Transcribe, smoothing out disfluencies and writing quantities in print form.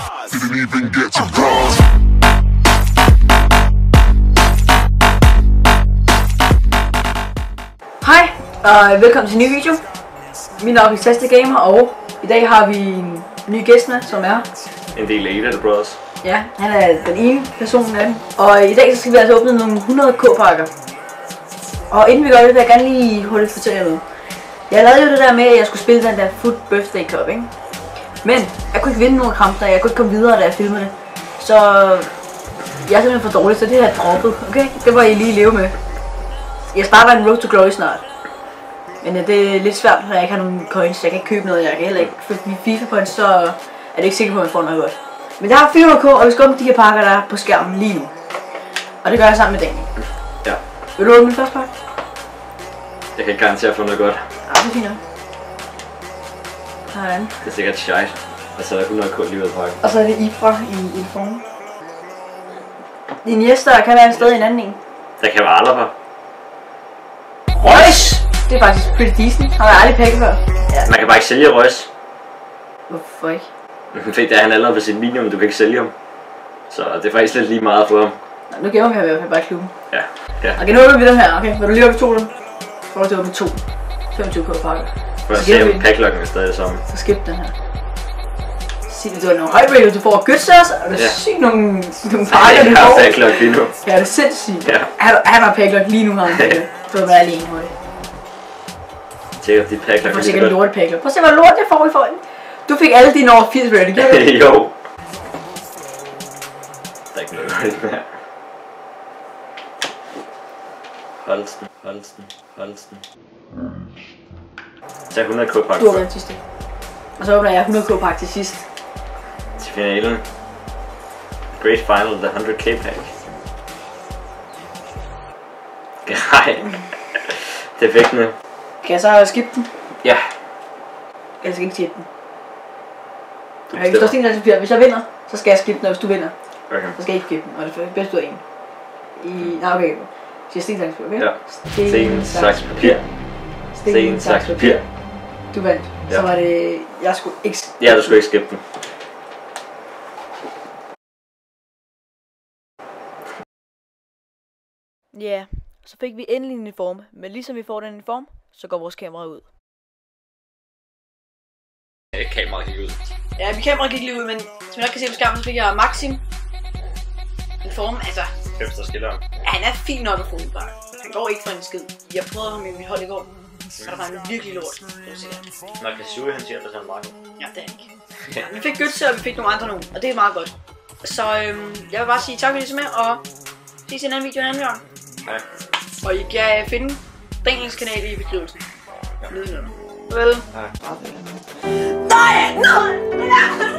Didn't even get to bronze. Hej, og velkommen til en ny video. Min navn er Fantastic Gamer, og i dag har vi en ny gæst med, som er en del af Elite Brothers. Ja, han er den ene person af dem. Og i dag så skal vi altså åbne nogle 100k pakker. Og inden vi gør det, vil jeg gerne lige hurtigt fortælle jer noget. Jeg lavede jo det der med, at jeg skulle spille den der Food Birthday Cup, ikke? Men jeg kunne ikke vinde nogen kampe, jeg kunne ikke komme videre, da jeg filmede det. Så jeg er simpelthen for dårlig, så det her droppet, okay? Det må I lige leve med. Jeg starter en Road to Glory snart. Men det er lidt svært, når jeg ikke har nogen coins. Jeg kan ikke købe noget, jeg kan heller ikke få FIFA points, så er det ikke sikkert på, at man får noget godt. Men jeg har 400k, og vi skal åbne de her pakker, der er på skærmen lige nu. Og det gør jeg sammen med Daniel. Ja. Vil du åbne den første pakke? Jeg kan ikke garantere at få noget godt. Ja, det er fint nok. Sådan. Det er sikkert shite. Og så er der 100k lige ud af pakken. Og så er det Ifra i formen. Din Jester kan være stadig en anden en. Der kan være Alaba. Reus! Det er faktisk pretty decent. Har jeg aldrig pakket før. Ja. Man kan bare ikke sælge Reus. Hvorfor ikke? Fordi der er han allerede på sit minimum, du kan ikke sælge ham. Så det er faktisk lidt lige meget for ham. Nå, nu gemmer vi ham i hvert fald bare i klubben. Ja. Okay, nu åbner vi dem her, okay? Vil du lige åbne 2 dem? Så får du til at åbne 2. 25k pakker. For at se om packloggen er stadig det samme. Så skip den her. Sig det, du har nogle højbrated, du får Gytsers, og det er sygt nogle pakker, du jeg har får. packlog lige nu. Ja, det er sindssygt. Ja. Han har packlog lige nu, har han. Du har været alene høj. Tjek op dit packlog. Du får sikkert lort packlog. Prøv at se, hvor lort jeg får i for. Du fik alle dine over 80 rated, gjorde du? Jo. Der er ikke noget godt mere. Holsten. Tag 100k pakke. Du har været sidste. Og så åbner jeg 100k pakke til sidst. Til finalen. Great Final, the 100k pack. Nej. Det er væk nu. Kan jeg så skippe den? Ja. Jeg skal ikke skippe den. Okay, hvis der er sten, der skal, hvis jeg vinder, så skal jeg skippe den, og hvis du vinder, Okay. så skal jeg ikke skippe den, og det er bedst ud af en. Nej, okay. Så jeg sten, saks, okay? Ja. Sten, saks, papir. Sten, saks, papir. Du vandt. Ja. Så var det, jeg skulle ikke... Ja, du skulle ikke skippe den. Ja, så fik vi endelig en uniform, men ligesom vi får den uniform, så går vores kamera ud. Kameraet gik ud. Ja, mit kamera gik lige ud, men som jeg kan se på skærmen, så fik jeg Maxim. Uniform, altså... Efter skilleren. Ja, han er fin nok at få bare. Han går ikke for en skid. Jeg prøvede ham i mit hold i går. Så der var en virkelig lort. Når Kasui han siger, at der er meget. Ja, det er han ikke. Ja, vi fik Götze, og vi fik nogle andre nogen, og det er meget godt. Så jeg vil bare sige tak for det, med, og ses i en anden video en anden gang. Hej. Og I kan finde Daniels kanal i beskrivelsen. Ja. Farvel. Hej. Nej, nej, nej.